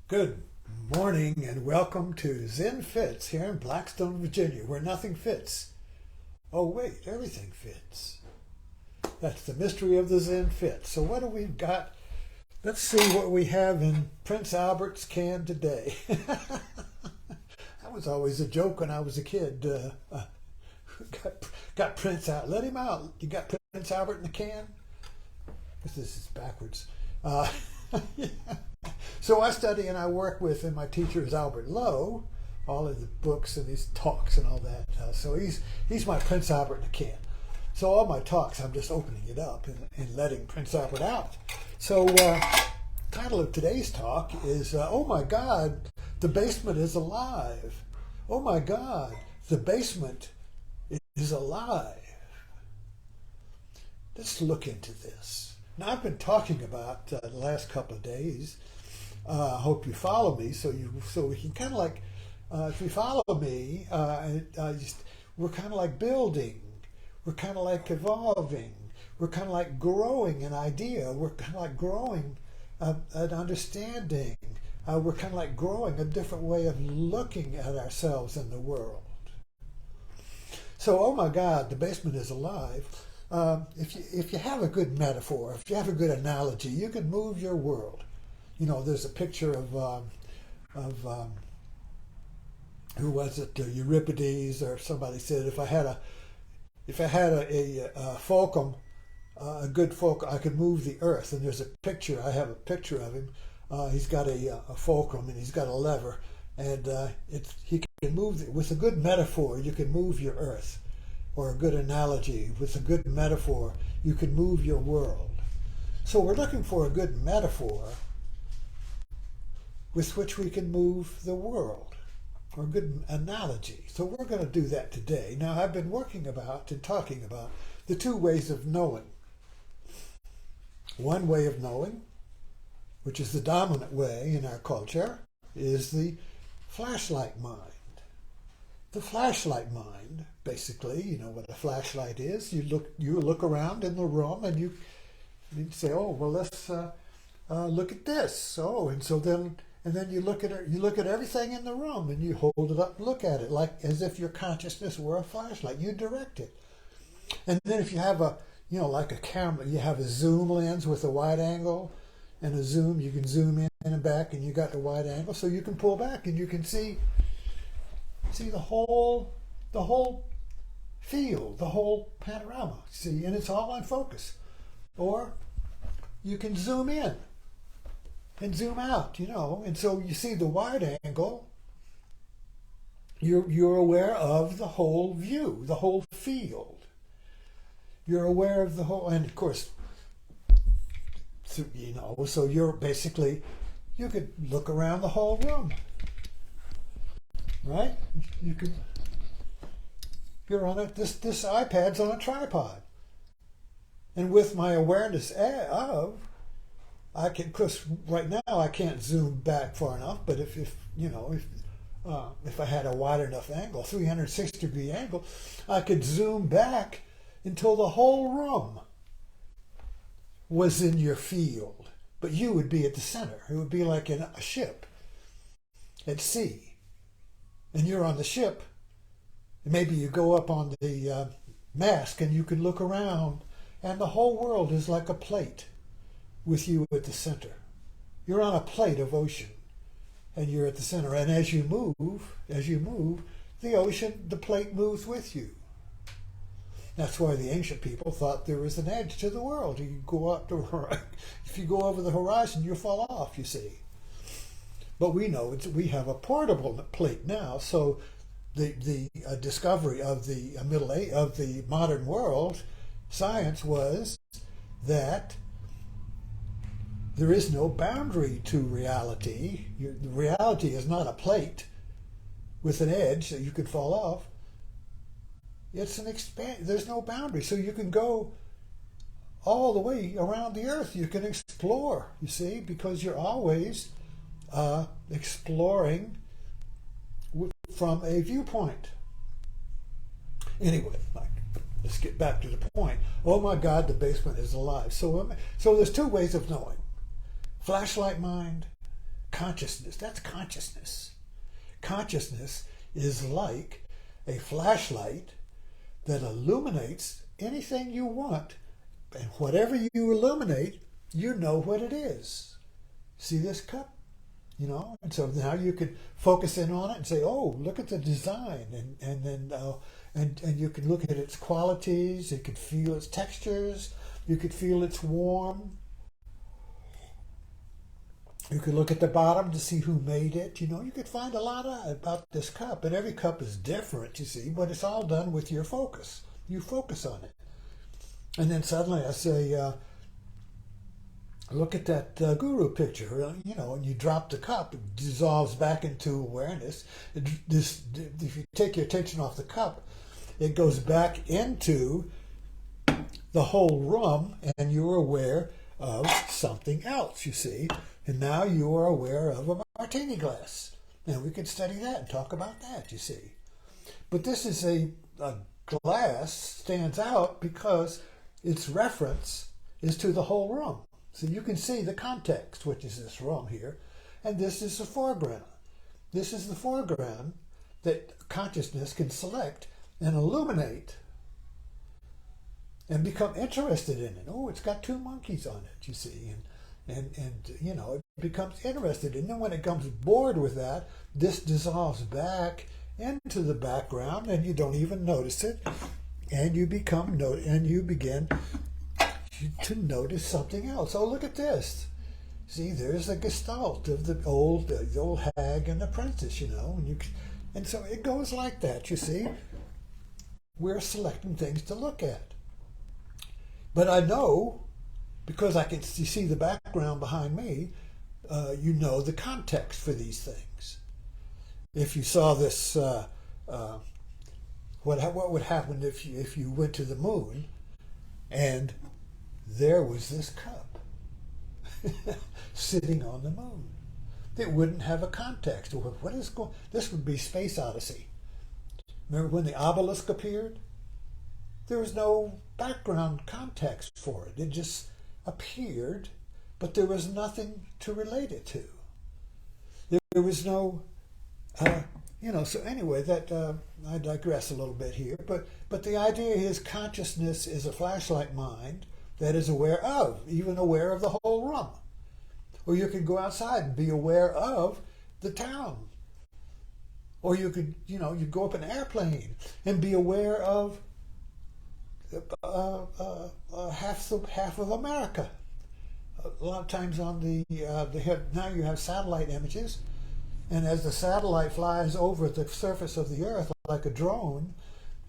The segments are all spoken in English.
Good morning and welcome to Zen Fits here in Blackstone, Virginia, where nothing fits. Oh wait, everything fits. That's the mystery of the Zen Fit. So what do we got? Let's see what we have in Prince Albert's can today. That was always a joke when I was a kid. Got Prince out. Let him out. You got Prince Albert in the can? This is backwards. Yeah. So I study and I work with, and my teacher is Albert Lowe, all of the books and his talks and all that. So he's my Prince Albert in the can. So all my talks, I'm just opening it up and letting Prince Albert out. So title of today's talk is, oh my God, the basement is alive. Oh my God, the basement is alive. Let's look into this. Now I've been talking about the last couple of days. I hope you follow me, so we can kind of like, if you follow me, we're kind of like building, we're kind of like evolving, we're kind of like growing an idea, we're kind of like growing an understanding, we're kind of like growing a different way of looking at ourselves in the world. So, oh my God, the basement is alive. If you have a good metaphor, if you have a good analogy, you can move your world. You know, there's a picture of who was it? Euripides or somebody said, if I had a fulcrum, a good fulcrum, I could move the earth. And there's a picture. I have a picture of him. He's got a fulcrum and he's got a lever, and he can move with a good metaphor. You can move your earth, or a good analogy with a good metaphor. You can move your world. So we're looking for a good metaphor with which we can move the world, or a good analogy. So we're going to do that today. Now, I've been working about and talking about the two ways of knowing. One way of knowing, which is the dominant way in our culture, is the flashlight mind. The flashlight mind, basically, you know what a flashlight is. You look around in the room and you say, oh, well, let's look at this. Oh, and then you look at everything in the room and you hold it up and look at it like as if your consciousness were a flashlight. You direct it. And then if you have like a camera, you have a zoom lens with a wide angle and a zoom, you can zoom in and back, and you got the wide angle, so you can pull back and you can see the whole field, the whole panorama. See, and it's all on focus. Or you can zoom in and zoom out, and so you see the wide angle. You're aware of the whole view, the whole field. You're aware of the whole, and of course, so you're basically, you could look around the whole room, right? You're on it. This iPad's on a tripod, and with my awareness of, I can, because right now I can't zoom back far enough, but if I had a wide enough angle, 360-degree angle, I could zoom back until the whole room was in your field, but you would be at the center. It would be like in a ship at sea, and you're on the ship. Maybe you go up on the mast and you can look around, and the whole world is like a plate with you at the center. You're on a plate of ocean, and you're at the center. And as you move, the plate moves with you. That's why the ancient people thought there was an edge to the world. You go up if you go over the horizon, you fall off. You see. But we know we have a portable plate now. So the discovery of the of the modern world, science was that there is no boundary to reality. The reality is not a plate with an edge that you could fall off. It's an there's no boundary. So you can go all the way around the earth. You can explore, you see, because you're always exploring from a viewpoint. Anyway, let's get back to the point. Oh my God, the basement is alive. So there's two ways of knowing. Flashlight mind Consciousness, that's consciousness. Consciousness is like a flashlight that illuminates anything you want, and whatever you illuminate, you know what it is. See this cup? And so now you could focus in on it and say, oh, look at the design, and then and you can look at its qualities, you could feel its textures, you could feel its warmth. You could look at the bottom to see who made it. You could find a lot out about this cup, and every cup is different, you see, but it's all done with your focus. You focus on it. And then suddenly I say, look at that guru picture, and you drop the cup, it dissolves back into awareness. If you take your attention off the cup, it goes back into the whole room, and you're aware of something else, you see. And now you are aware of a martini glass. And we could study that and talk about that, you see. But this is a glass stands out because its reference is to the whole room. So you can see the context, which is this room here, and this is the foreground. This is the foreground that consciousness can select and illuminate and become interested in it. Oh, it's got two monkeys on it, you see, and it becomes interested. And then when it comes bored with that, this dissolves back into the background, and you don't even notice it, and you begin to notice something else. Oh, look at this. See, there's the gestalt of the old hag and the princess, and so it goes like that, you see. We're selecting things to look at. But I know, because I can see the background behind me, the context for these things. If you saw this, what would happen if you went to the moon and there was this cup sitting on the moon? It wouldn't have a context. What is going? This would be Space Odyssey. Remember when the obelisk appeared? There was no background context for it. It just appeared, but there was nothing to relate it to. There was no, so anyway, that I digress a little bit here, but the idea is consciousness is a flashlight mind that is aware of, even aware of the whole room. Or you could go outside and be aware of the town. Or you could, you go up in an airplane and be aware of half of America. A lot of times on now you have satellite images, and as the satellite flies over the surface of the earth like a drone,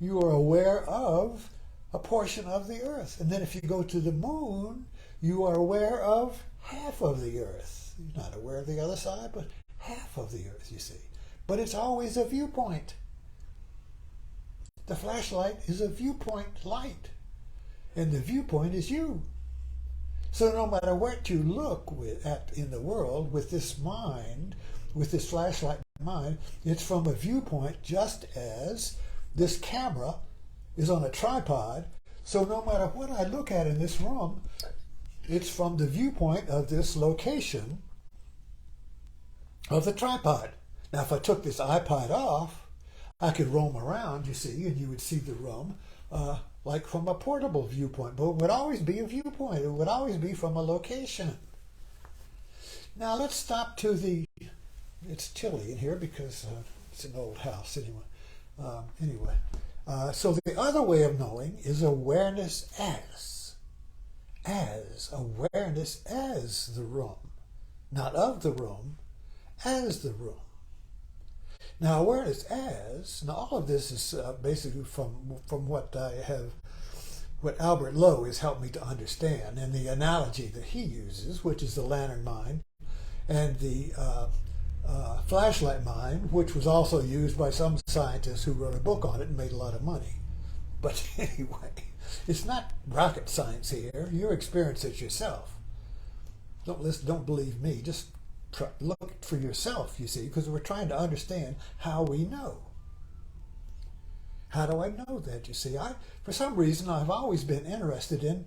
you are aware of a portion of the earth. And then if you go to the moon, you are aware of half of the earth. You're not aware of the other side, but half of the earth, you see. But it's always a viewpoint. The flashlight is a viewpoint light, and the viewpoint is you. So no matter what you look at in the world with this mind, with this flashlight mind, it's from a viewpoint, just as this camera is on a tripod. So no matter what I look at in this room, it's from the viewpoint of this location of the tripod. Now if I took this iPod off, I could roam around, you see, and you would see the room like from a portable viewpoint. But it would always be a viewpoint. It would always be from a location. Now let's stop to it's chilly in here because it's an old house anyway. So the other way of knowing is awareness as awareness as the room, not of the room, as the room. Now awareness as, now all of this is basically from what Albert Lowe has helped me to understand, and the analogy that he uses, which is the lantern mind, and the flashlight mind, which was also used by some scientists who wrote a book on it and made a lot of money. But anyway, it's not rocket science here. You experience it yourself. Don't believe me. Just look for yourself, you see, because we're trying to understand how we know. How do I know that, you see? For some reason, I've always been interested in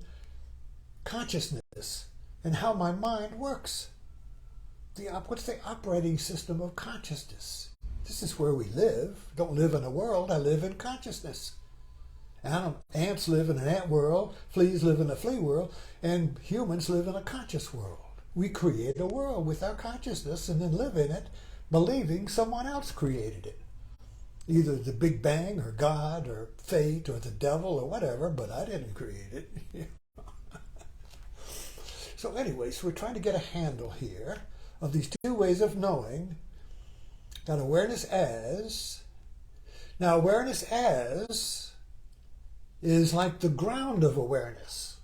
consciousness and how my mind works. what's the operating system of consciousness? This is where we live. I don't live in a world, I live in consciousness. Ants live in an ant world, fleas live in a flea world, and humans live in a conscious world. We create a world with our consciousness and then live in it, believing someone else created it. Either the Big Bang or God or fate or the devil or whatever, but I didn't create it. So anyways, we're trying to get a handle here of these two ways of knowing. Got awareness as. Now awareness as is like the ground of awareness.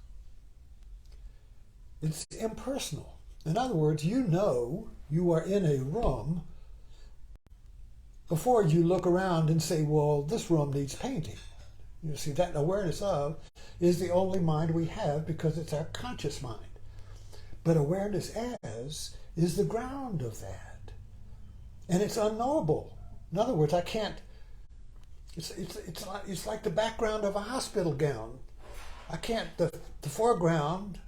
It's impersonal. In other words, you know you are in a room before you look around and say, well, this room needs painting. You see, that awareness of is the only mind we have because it's our conscious mind. But awareness as is the ground of that. And it's unknowable. In other words, I can't, it's like the background of a hospital gown. I can't, the foreground,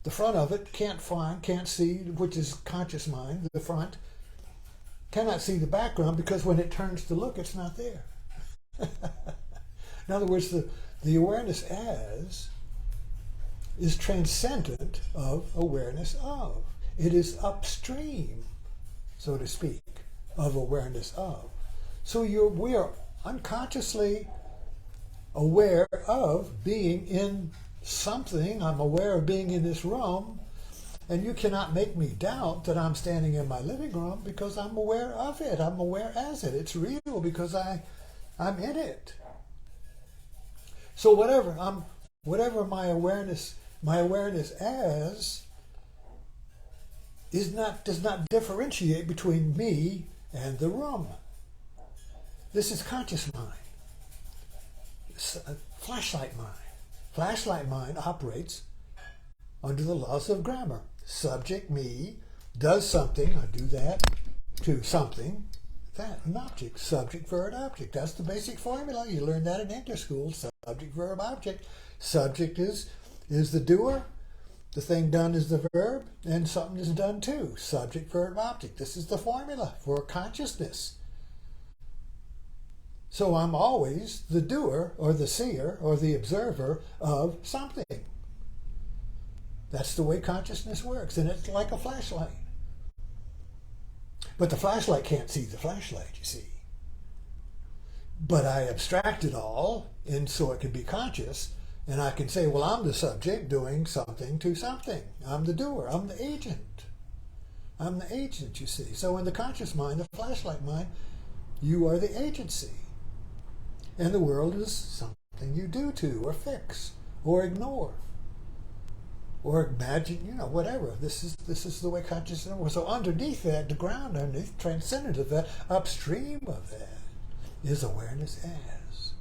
the front of it, can't see, which is conscious mind, the front, cannot see the background because when it turns to look, it's not there. In other words, the awareness as is transcendent of awareness of. It is upstream, so to speak, of awareness of. So we are unconsciously aware of being in something. I'm aware of being in this room, and you cannot make me doubt that I'm standing in my living room because I'm aware of it. I'm aware as it. It's real because I'm in it. So whatever my awareness as does not differentiate between me and the room. This is conscious mind. Flashlight mind. Flashlight mind operates under the laws of grammar. Subject, me, does something, I do that, to something, that, an object. Subject, verb, object. That's the basic formula. You learn that in English school. Subject, verb, object. Subject is the doer. The thing done is the verb, and something is done too. Subject, verb, object. This is the formula for consciousness. So I'm always the doer or the seer or the observer of something. That's the way consciousness works, and it's like a flashlight. But the flashlight can't see the flashlight, you see. But I abstract it all, and so it can be conscious, and I can say, well, I'm the subject doing something to something. I'm the doer. I'm the agent. I'm the agent, you see. So in the conscious mind, the flashlight mind, you are the agency. And the world is something you do to, or fix, or ignore, or imagine, whatever. This is the way consciousness works. So underneath that, the ground underneath, transcendent of that, upstream of that, is awareness as.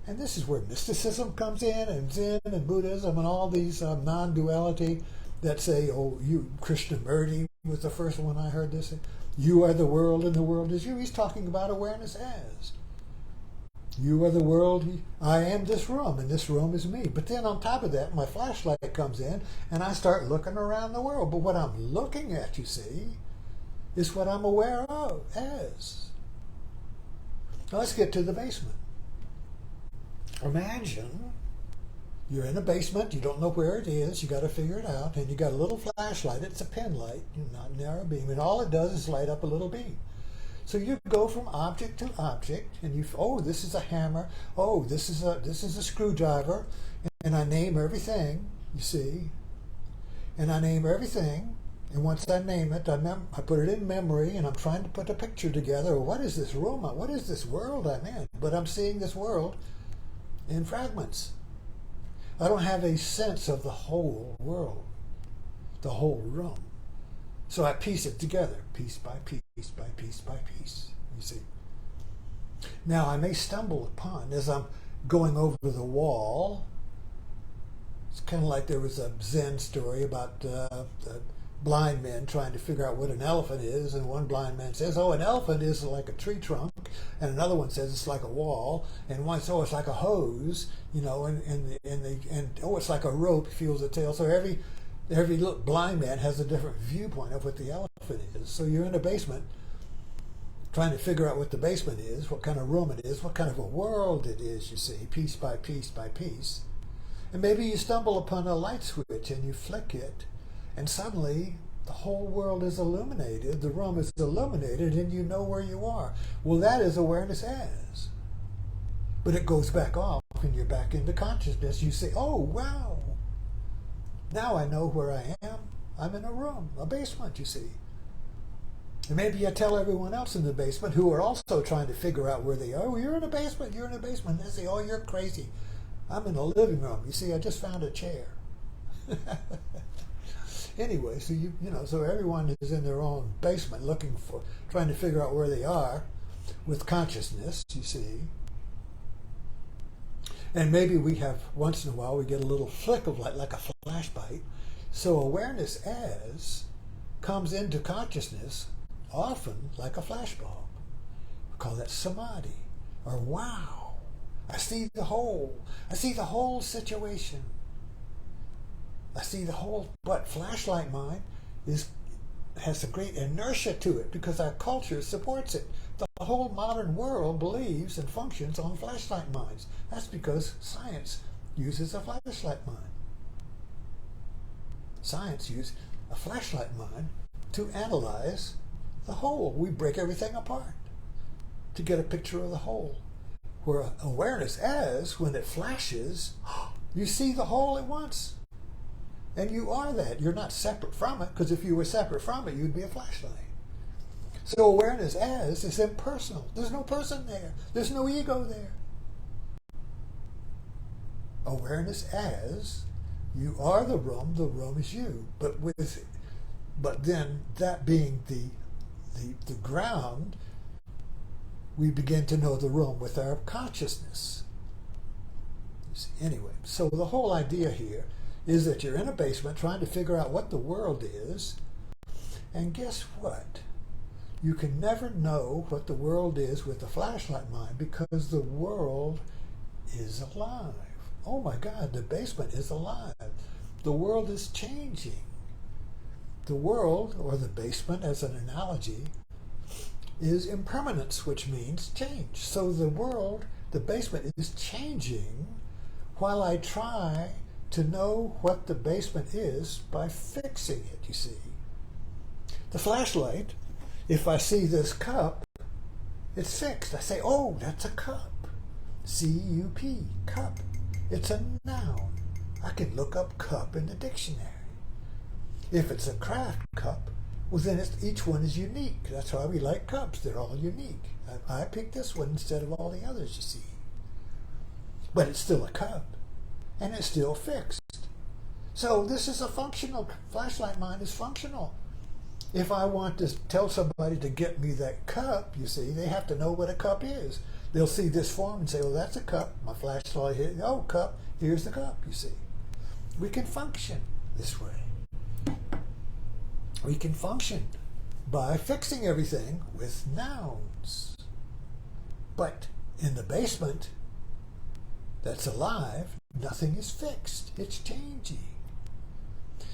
And this is where mysticism comes in, and Zen and Buddhism and all these non-duality that say, oh, you, Krishnamurti was the first one I heard this. You are the world and the world is you. He's talking about awareness as. You are the world, I am this room, and this room is me. But then on top of that, my flashlight comes in, and I start looking around the world. But what I'm looking at, you see, is what I'm aware of as. Now let's get to the basement. Imagine you're in a basement, you don't know where it is, you got to figure it out, and you got a little flashlight. It's a pen light, not a narrow beam, and all it does is light up a little beam. So you go from object to object, and this is a hammer. Oh, this is a screwdriver, and I name everything. You see, and I name everything. And once I name it, I put it in memory, and I'm trying to put a picture together. What is this room? What is this world I'm in? But I'm seeing this world in fragments. I don't have a sense of the whole world, the whole room. So I piece it together, piece by piece by piece by piece, you see. Now I may stumble upon, as I'm going over the wall, it's kind of like there was a Zen story about the blind men trying to figure out what an elephant is, and one blind man says, oh, an elephant is like a tree trunk, and another one says it's like a wall, and one says, oh, it's like a hose, and oh, it's like a rope, he feels the tail. So Every little blind man has a different viewpoint of what the elephant is. So you're in a basement trying to figure out what the basement is, what kind of room it is, what kind of a world it is, you see, piece by piece by piece. And maybe you stumble upon a light switch and you flick it, and suddenly the whole world is illuminated, the room is illuminated, and you know where you are. Well, that is awareness as. But it goes back off and you're back into consciousness. You say, oh, wow, now I know where I am. I'm in a room, a basement, you see. And maybe I tell everyone else in the basement who are also trying to figure out where they are, oh, you're in a basement, you're in a basement. And they say, oh, you're crazy. I'm in a living room. You see, I just found a chair. Anyway, so so everyone is in their own basement trying to figure out where they are with consciousness, you see. And maybe once in a while, we get a little flick of light, like a flashbite. So awareness as comes into consciousness often like a flashbulb. We call that samadhi, or wow. I see the whole situation. I see the whole, but flashlight mind has a great inertia to it because our culture supports it. The whole modern world believes and functions on flashlight minds. That's because science uses a flashlight mind. Science uses a flashlight mind to analyze the whole. We break everything apart to get a picture of the whole. Where awareness as, when it flashes, you see the whole at once. And you are that. You're not separate from it, because if you were separate from it, you'd be a flashlight. So awareness as is impersonal. There's no person there. There's no ego there. Awareness as, you are the room is you. But then that being the ground, we begin to know the room with our consciousness. Anyway, so the whole idea here is that you're in a basement trying to figure out what the world is, and guess what? You can never know what the world is with the flashlight mind because the world is alive. Oh my God, the basement is alive. The world is changing. The world, or the basement as an analogy, is impermanence, which means change. So the world, the basement, is changing while I try to know what the basement is by fixing it, you see. The flashlight, if I see this cup, it's fixed. I say, oh, that's a cup. C-U-P, cup. It's a noun. I can look up cup in the dictionary. If it's a craft cup, well, then each one is unique. That's why we like cups. They're all unique. I picked this one instead of all the others, you see. But it's still a cup, and it's still fixed. So this is a functional, flashlight mind is functional. If I want to tell somebody to get me that cup, you see, they have to know what a cup is. They'll see this form and say, oh, that's a cup. My flashlight hit, oh, cup, here's the cup, you see. We can function this way. We can function by fixing everything with nouns. But in the basement that's alive, nothing is fixed. It's changing.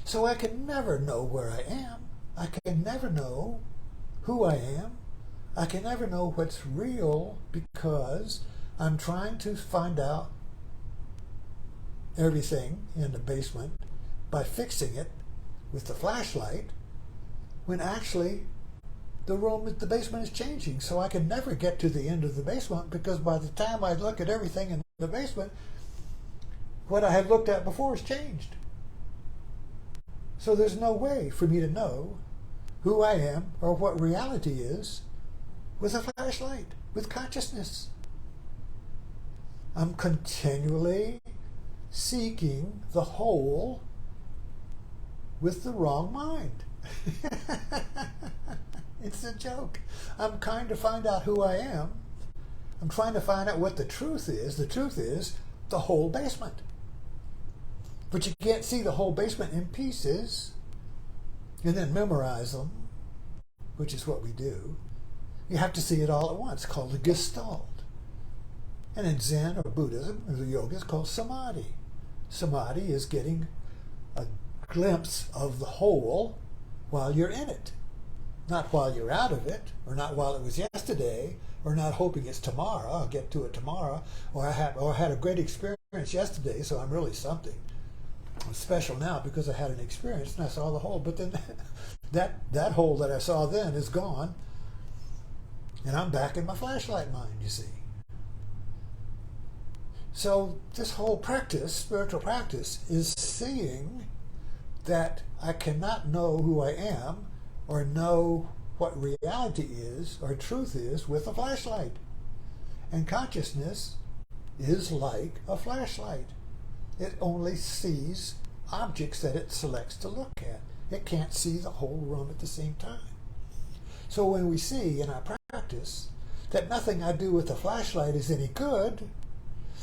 So I can never know where I am. I can never know who I am. I can never know what's real because I'm trying to find out everything in the basement by fixing it with the flashlight, when actually the basement is changing. So I can never get to the end of the basement because by the time I look at everything in the basement, what I had looked at before has changed. So there's no way for me to know who I am or what reality is with a flashlight, with consciousness. I'm continually seeking the whole with the wrong mind. It's a joke. I'm trying to find out who I am. I'm trying to find out what the truth is. The truth is the whole basement. But you can't see the whole basement in pieces and then memorize them, which is what we do. You have to see it all at once, called a gestalt. And in Zen or Buddhism or the yoga, it's called samadhi. Samadhi is getting a glimpse of the whole while you're in it. Not while you're out of it, or not while it was yesterday, or not hoping it's tomorrow, I'll get to it tomorrow, or I had a great experience yesterday, so I'm really something. I'm special now because I had an experience and I saw the whole. But then that whole that I saw then is gone, and I'm back in my flashlight mind, you see. So this whole practice, spiritual practice, is seeing that I cannot know who I am or know what reality is or truth is with a flashlight. And consciousness is like a flashlight. It only sees objects that it selects to look at. It can't see the whole room at the same time. So when we see in our practice that nothing I do with the flashlight is any good,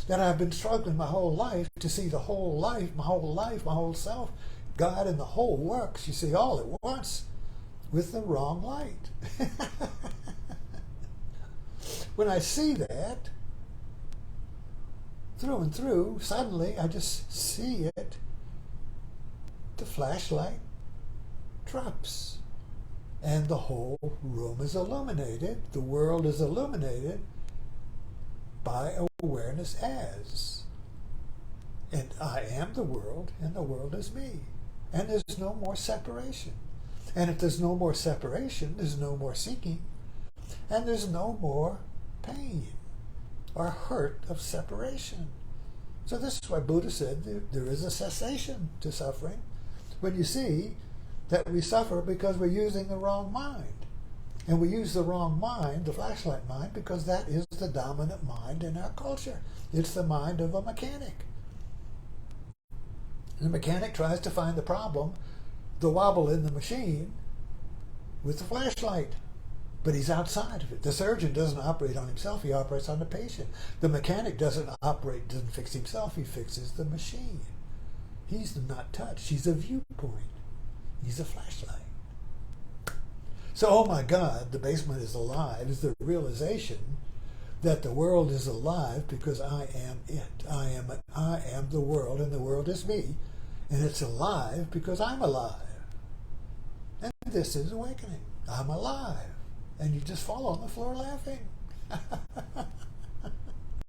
that I've been struggling my whole life to see the whole life, my whole self, God and the whole works, you see, all at once, with the wrong light. When I see that, through and through, suddenly I just see it. The flashlight drops, and the whole room is illuminated. The world is illuminated by awareness as. And I am the world, and the world is me. And there's no more separation. And if there's no more separation, there's no more seeking. And there's no more pain or hurt of separation. So this is why Buddha said there is a cessation to suffering when you see that we suffer because we're using the wrong mind. And we use the wrong mind, the flashlight mind, because that is the dominant mind in our culture. It's the mind of a mechanic. The mechanic tries to find the problem, the wobble in the machine, with the flashlight. But he's outside of it. The surgeon doesn't operate on himself, he operates on the patient. The mechanic doesn't fix himself, he fixes the machine. He's not touched, he's a viewpoint. He's a flashlight. So, oh my God, the basement is alive, is the realization that the world is alive because I am it. I am the world, and the world is me. And it's alive because I'm alive. And this is awakening. I'm alive. And you just fall on the floor laughing.